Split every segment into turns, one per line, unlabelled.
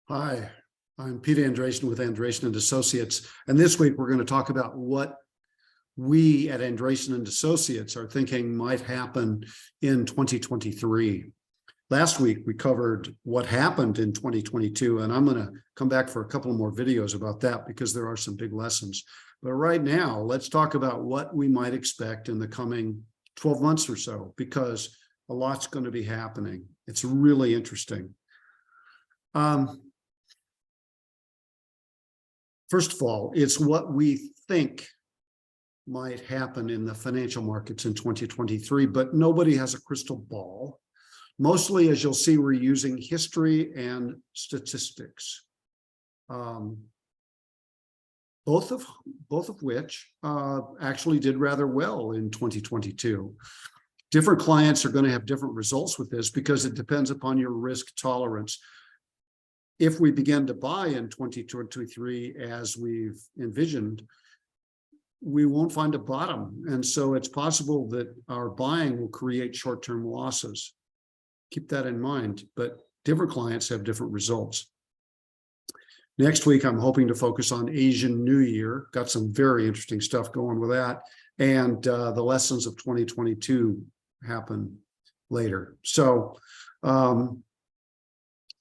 Hi, I'm Peter Andresen with Andresen and Associates, and this week we're going to talk about what we at Andresen and Associates are thinking might happen in 2023. Last week we covered what happened in 2022, and I'm going to come back for a couple more videos about that because there are some big lessons. But right now, let's talk about what we might expect in the coming 12 months or so, because a lot's going to be happening. It's really interesting. First of all, it's what we think might happen in the financial markets in 2023, but nobody has a crystal ball. Mostly, as you'll see, we're using history and statistics, both of which actually did rather well in 2022. Different clients are going to have different results with this because it depends upon your risk tolerance. If we begin to buy in 2023, as we've envisioned, we won't find a bottom. And so it's possible that our buying will create short-term losses. Keep that in mind, but different clients have different results. Next week, I'm hoping to focus on Asian New Year. Got some very interesting stuff going with that. And the lessons of 2022 happen later. So,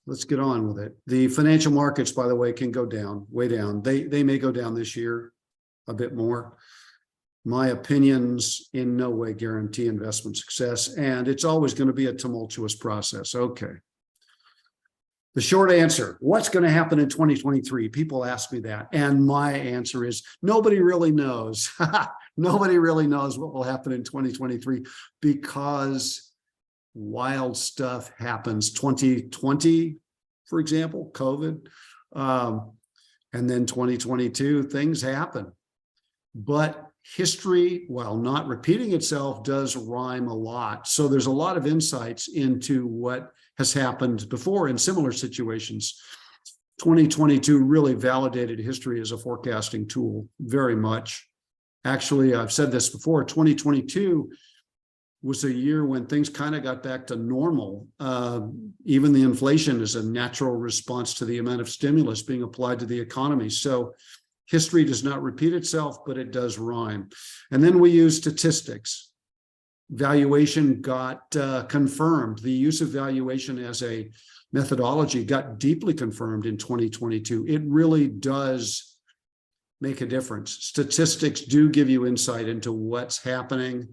let's get on with it. The financial markets, by the way, can go down, way down. They may go down this year a bit more. My opinions in no way guarantee investment success, and it's always going to be a tumultuous process. Okay. The short answer, what's going to happen in 2023? People ask me that, and my answer is nobody really knows. Nobody really knows what will happen in 2023 because wild stuff happens. 2020, for example, COVID, and then 2022, things happen. But history, while not repeating itself, does rhyme a lot. So there's a lot of insights into what has happened before in similar situations. 2022 really validated history as a forecasting tool very much. Actually, I've said this before, 2022 was a year when things kind of got back to normal. Even the inflation is a natural response to the amount of stimulus being applied to the economy. So history does not repeat itself, but it does rhyme. And then we use statistics. Valuation got confirmed. The use of valuation as a methodology got deeply confirmed in 2022. It really does make a difference. Statistics do give you insight into what's happening,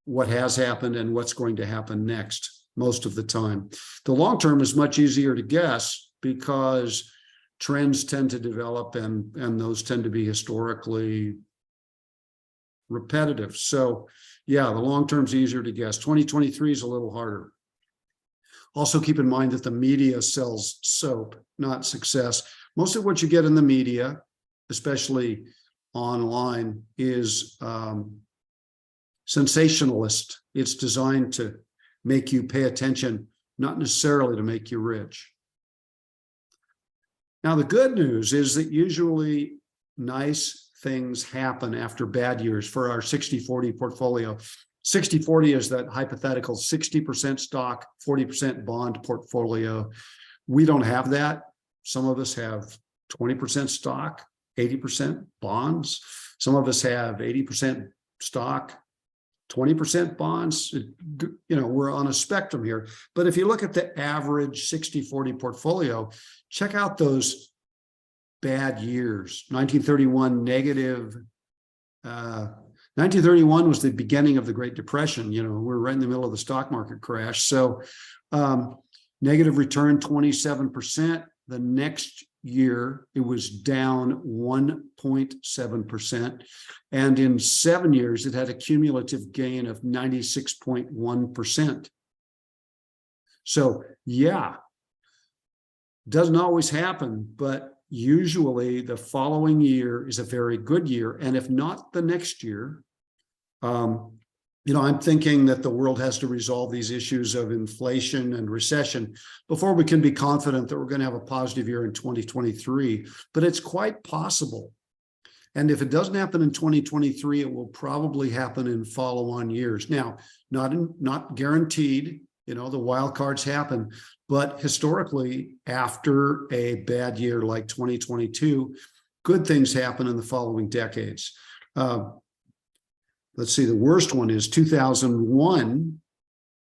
what has happened, and what's going to happen next most of the time. The long term is much easier to guess because trends tend to develop and those tend to be historically repetitive. So yeah, the long term is easier to guess. 2023 is a little harder. Also keep in mind that the media sells soap, not success. Most of what you get in the media, especially online, is sensationalist. It's designed to make you pay attention, not necessarily to make you rich. Now, the good news is that usually nice things happen after bad years for our 60-40 portfolio. 60-40 is that hypothetical 60% stock, 40% bond portfolio. We don't have that. Some of us have 20% stock, 80% bonds. Some of us have 80% stock, 20% bonds. We're on a spectrum here. But if you look at the average 60-40 portfolio, check out those bad years. 1931 negative. 1931 was the beginning of the Great Depression. We're right in the middle of the stock market crash. So negative return 27%. The next year, it was down 1.7%. And in 7 years, it had a cumulative gain of 96.1%. So yeah, doesn't always happen, but usually the following year is a very good year. And if not the next year, I'm thinking that the world has to resolve these issues of inflation and recession before we can be confident that we're going to have a positive year in 2023. But it's quite possible. And if it doesn't happen in 2023, it will probably happen in follow-on years. Now, not guaranteed. The wild cards happen. But historically, after a bad year like 2022, good things happen in the following decades. Let's see, the worst one is 2001,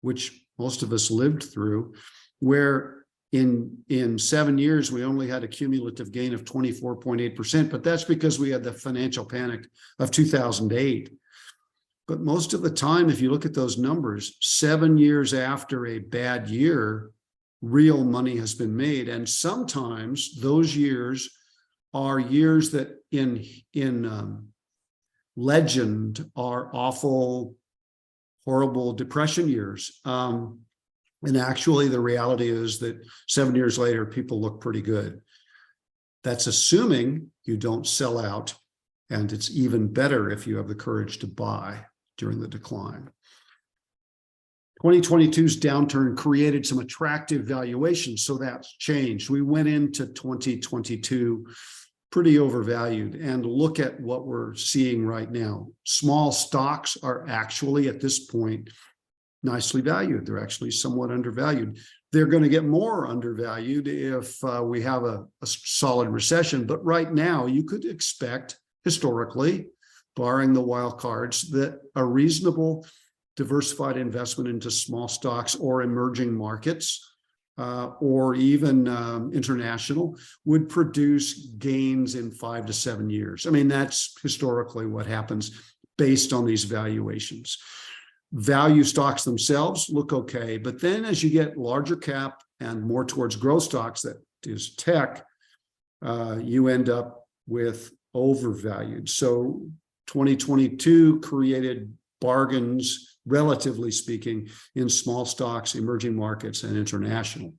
which most of us lived through, where in 7 years, we only had a cumulative gain of 24.8%, but that's because we had the financial panic of 2008. But most of the time, if you look at those numbers, 7 years after a bad year, real money has been made. And sometimes those years are years that in legend are awful, horrible depression years. And actually, the reality is that 7 years later, people look pretty good. That's assuming you don't sell out. And it's even better if you have the courage to buy during the decline. 2022's downturn created some attractive valuations, so that's changed. We went into 2022 pretty overvalued, and look at what we're seeing right now. Small stocks are actually at this point nicely valued. They're actually somewhat undervalued. They're going to get more undervalued if we have a solid recession. But right now, you could expect historically, barring the wild cards, that a reasonable diversified investment into small stocks or emerging markets or even international would produce gains in 5 to 7 years. I mean, that's historically what happens based on these valuations. Value stocks themselves look okay, but then as you get larger cap and more towards growth stocks, that is tech, you end up with overvalued. So 2022 created bargains, relatively speaking, in small stocks, emerging markets, and international.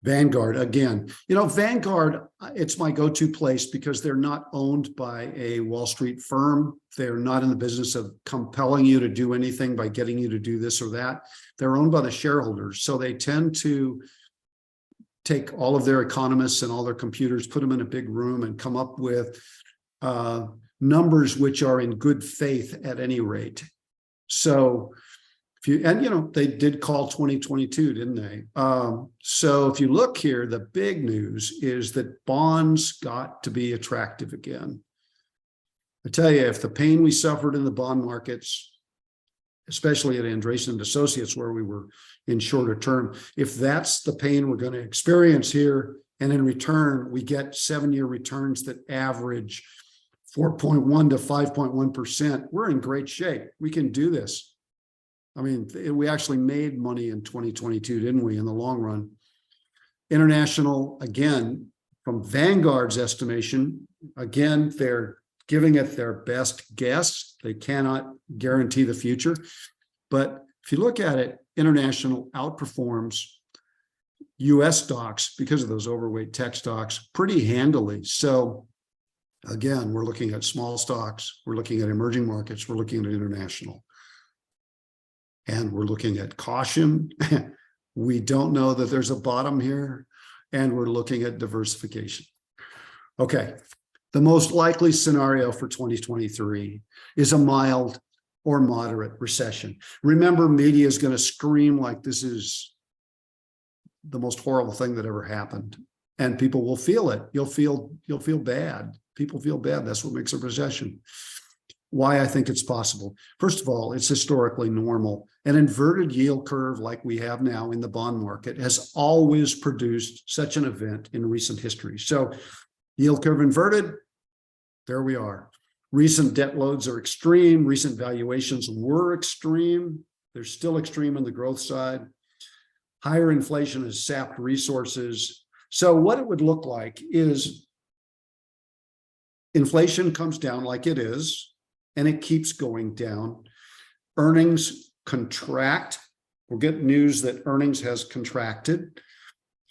Vanguard, again, Vanguard, it's my go-to place because they're not owned by a Wall Street firm. They're not in the business of compelling you to do anything by getting you to do this or that. They're owned by the shareholders. So they tend to take all of their economists and all their computers, put them in a big room, and come up with numbers which are in good faith at any rate. So they did call 2022, didn't they? So if you look here, the big news is that bonds got to be attractive again. I tell you, if the pain we suffered in the bond markets, especially at Andreessen and Associates, where we were in shorter term, if that's the pain we're going to experience here, and in return, we get 7-year returns that average 4.1 to 5.1%, we're in great shape. We can do this. I mean, we actually made money in 2022, didn't we, in the long run? International, again, from Vanguard's estimation, again, they're giving it their best guess. They cannot guarantee the future. But if you look at it, international outperforms US stocks because of those overweight tech stocks pretty handily. So again, we're looking at small stocks, we're looking at emerging markets, we're looking at international. And we're looking at caution. We don't know that there's a bottom here, and we're looking at diversification. Okay, the most likely scenario for 2023 is a mild or moderate recession. Remember, media is going to scream like this is the most horrible thing that ever happened, and people will feel it. You'll feel bad. People feel bad. That's what makes a recession. Why I think it's possible. First of all, it's historically normal. An inverted yield curve like we have now in the bond market has always produced such an event in recent history. So yield curve inverted, there we are. Recent debt loads are extreme. Recent valuations were extreme. They're still extreme on the growth side. Higher inflation has sapped resources. So what it would look like is inflation comes down like it is, and it keeps going down. Earnings contract. We'll get news that earnings has contracted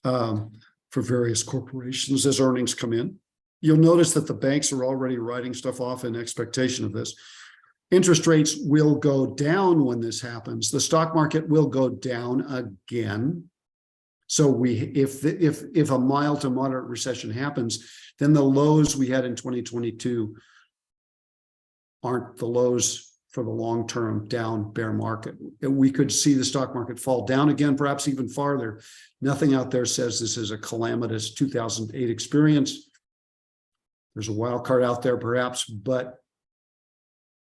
for various corporations as earnings come in. You'll notice that the banks are already writing stuff off in expectation of this. Interest rates will go down when this happens. The stock market will go down again. So if a mild to moderate recession happens, then the lows we had in 2022 aren't the lows for the long-term down bear market. We could see the stock market fall down again, perhaps even farther. Nothing out there says this is a calamitous 2008 experience. There's a wild card out there perhaps, but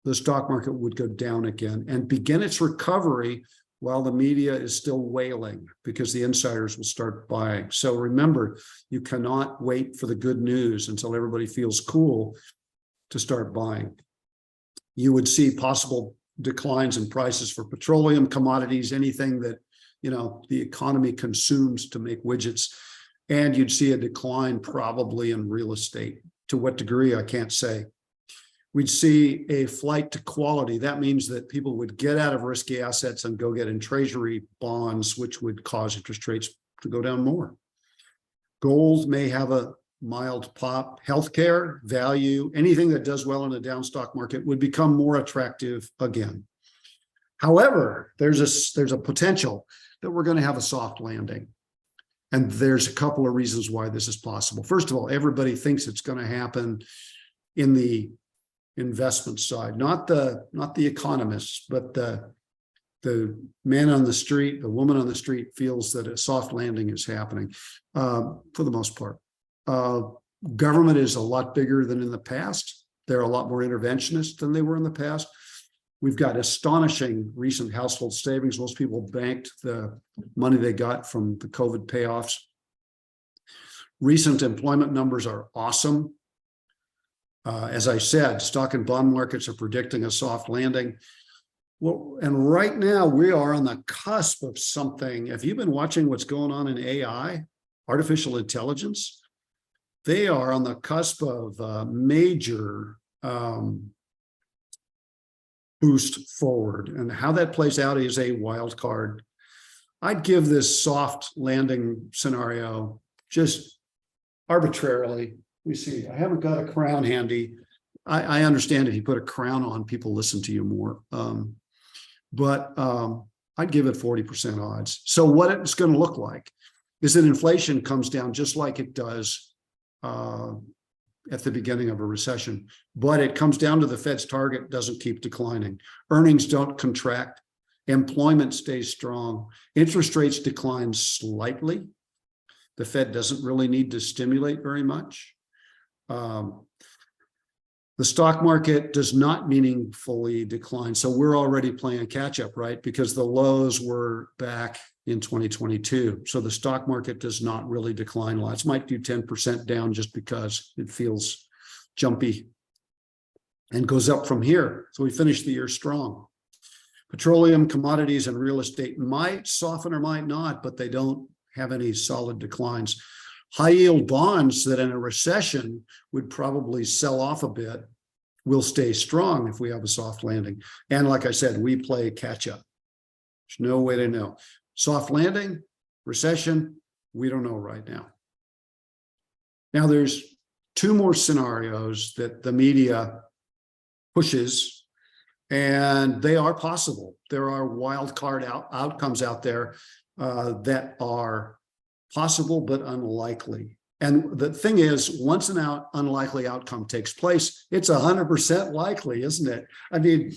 the stock market would go down again and begin its recovery while the media is still wailing, because the insiders will start buying. So remember, you cannot wait for the good news until everybody feels cool to start buying. You would see possible declines in prices for petroleum, commodities, anything that, you know, the economy consumes to make widgets. And you'd see a decline probably in real estate. To what degree, I can't say. We'd see a flight to quality. That means that people would get out of risky assets and go get in treasury bonds, which would cause interest rates to go down more. Gold may have a mild pop. Healthcare, value, anything that does well in a down stock market would become more attractive again. However, there's a potential that we're going to have a soft landing. And there's a couple of reasons why this is possible. First of all, everybody thinks it's going to happen in the investment side, not the economists, but the man on the street, the woman on the street feels that a soft landing is happening for the most part. Government is a lot bigger than in the past. They're a lot more interventionist than they were in the past. We've got astonishing recent household savings. Most people banked the money they got from the COVID payoffs. Recent employment numbers are awesome. As I said, stock and bond markets are predicting a soft landing. Well, and right now we are on the cusp of something. Have you been watching what's going on in AI, artificial intelligence? They are on the cusp of a major boost forward, and how that plays out is a wild card. I'd give this soft landing scenario just arbitrarily. We see, I haven't got a crown handy. I understand if you put a crown on, people listen to you more. But I'd give it 40% odds. So what it's going to look like is that inflation comes down just like it does at the beginning of a recession, but it comes down to the Fed's target doesn't keep declining. Earnings don't contract. Employment stays strong. Interest rates decline slightly. The Fed doesn't really need to stimulate very much. The stock market does not meaningfully decline. So we're already playing catch up, right? Because the lows were back in 2022. So the stock market does not really decline lots. Might do 10% down just because it feels jumpy and goes up from here. So we finish the year strong. Petroleum, commodities, and real estate might soften or might not, but they don't have any solid declines. High yield bonds that in a recession would probably sell off a bit will stay strong if we have a soft landing. And like I said, we play catch up. There's no way to know. Soft landing, recession, we don't know right now. Now there's two more scenarios that the media pushes, and they are possible. There are wild card outcomes out there that are possible but unlikely. And the thing is, once an unlikely outcome takes place, it's 100% likely, isn't it? I mean,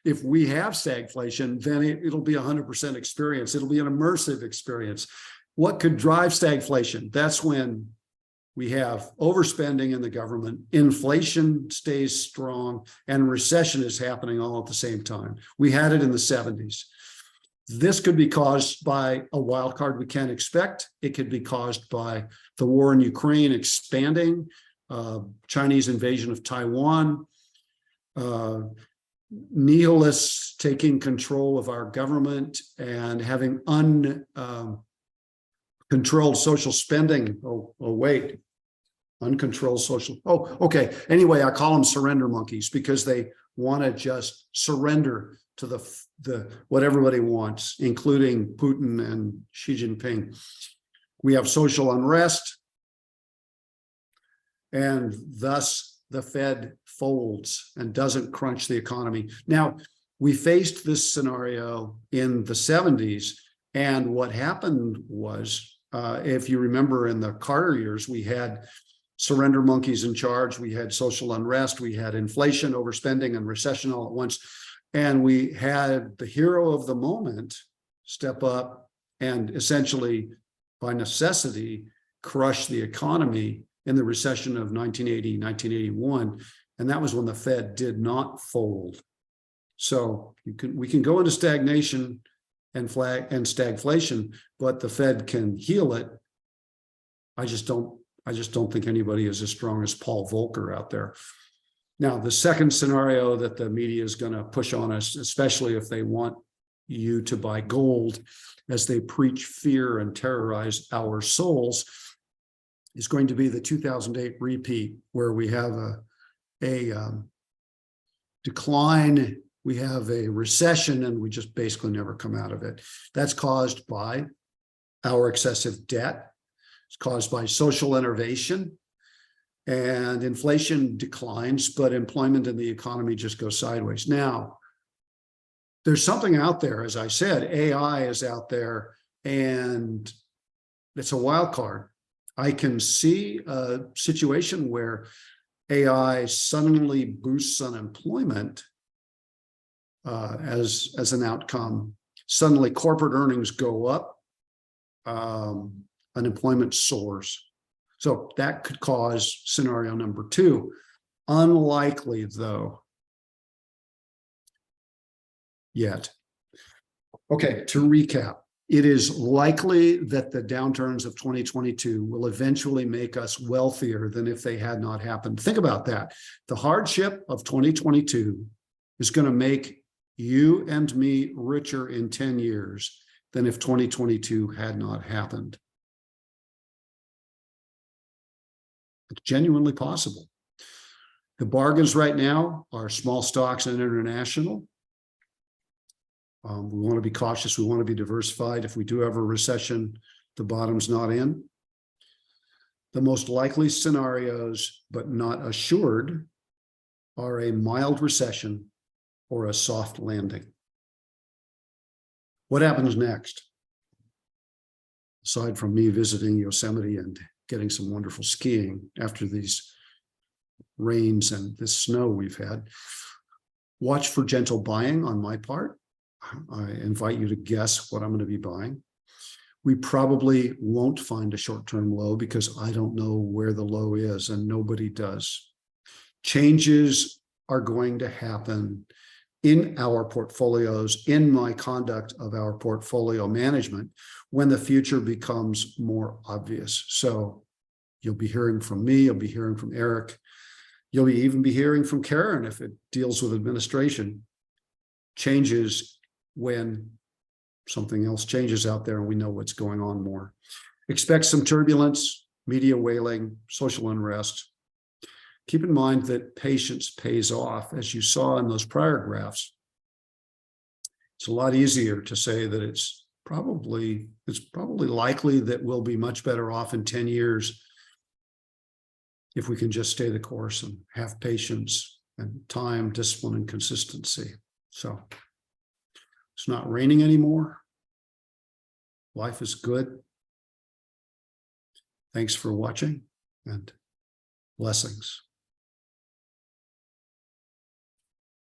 if we have stagflation, then it'll be 100% experience. It'll be an immersive experience. What could drive stagflation? That's when we have overspending in the government, inflation stays strong, and recession is happening all at the same time. We had it in the 70s. This could be caused by a wild card we can't expect. It could be caused by the war in Ukraine expanding, Chinese invasion of Taiwan, nihilists taking control of our government and having uncontrolled social spending. Uncontrolled social. Okay. Anyway, I call them surrender monkeys because they want to just surrender to the what everybody wants, including Putin and Xi Jinping. We have social unrest, and thus the Fed folds and doesn't crunch the economy. Now, we faced this scenario in the 70s, and what happened was, if you remember in the Carter years, we had surrender monkeys in charge. We had social unrest. We had inflation, overspending, and recession all at once. And we had the hero of the moment step up and essentially, by necessity, crush the economy in the recession of 1980, 1981. And that was when the Fed did not fold. So we can go into stagnation and stagflation, but the Fed can heal it. I just don't think anybody is as strong as Paul Volcker out there. Now, the second scenario that the media is going to push on us, especially if they want you to buy gold as they preach fear and terrorize our souls, is going to be the 2008 repeat, where we have a decline, we have a recession, and we just basically never come out of it. That's caused by our excessive debt. It's caused by social innovation, and inflation declines, but employment in the economy just goes sideways. Now, there's something out there, as I said, AI is out there, and it's a wild card. I can see a situation where AI suddenly boosts unemployment as an outcome. Suddenly corporate earnings go up, unemployment soars. So that could cause scenario number two. Unlikely, though, yet. Okay, to recap, it is likely that the downturns of 2022 will eventually make us wealthier than if they had not happened. Think about that. The hardship of 2022 is going to make you and me richer in 10 years than if 2022 had not happened. It's genuinely possible. The bargains right now are small stocks and international. We want to be cautious. We want to be diversified. If we do have a recession, the bottom's not in. The most likely scenarios, but not assured, are a mild recession or a soft landing. What happens next? Aside from me visiting Yosemite and getting some wonderful skiing after these rains and this snow we've had, watch for gentle buying on my part. I invite you to guess what I'm going to be buying. We probably won't find a short-term low because I don't know where the low is, and nobody does. Changes are going to happen in our portfolios, in my conduct of our portfolio management, when the future becomes more obvious. So you'll be hearing from me, you'll be hearing from Eric, you'll even be hearing from Karen if it deals with administration. Changes when something else changes out there and we know what's going on more. Expect some turbulence, media wailing, social unrest. Keep in mind that patience pays off, as you saw in those prior graphs. It's a lot easier to say that it's probably likely that we'll be much better off in 10 years if we can just stay the course and have patience and time, discipline, and consistency. So it's not raining anymore. Life is good. Thanks for watching, and blessings.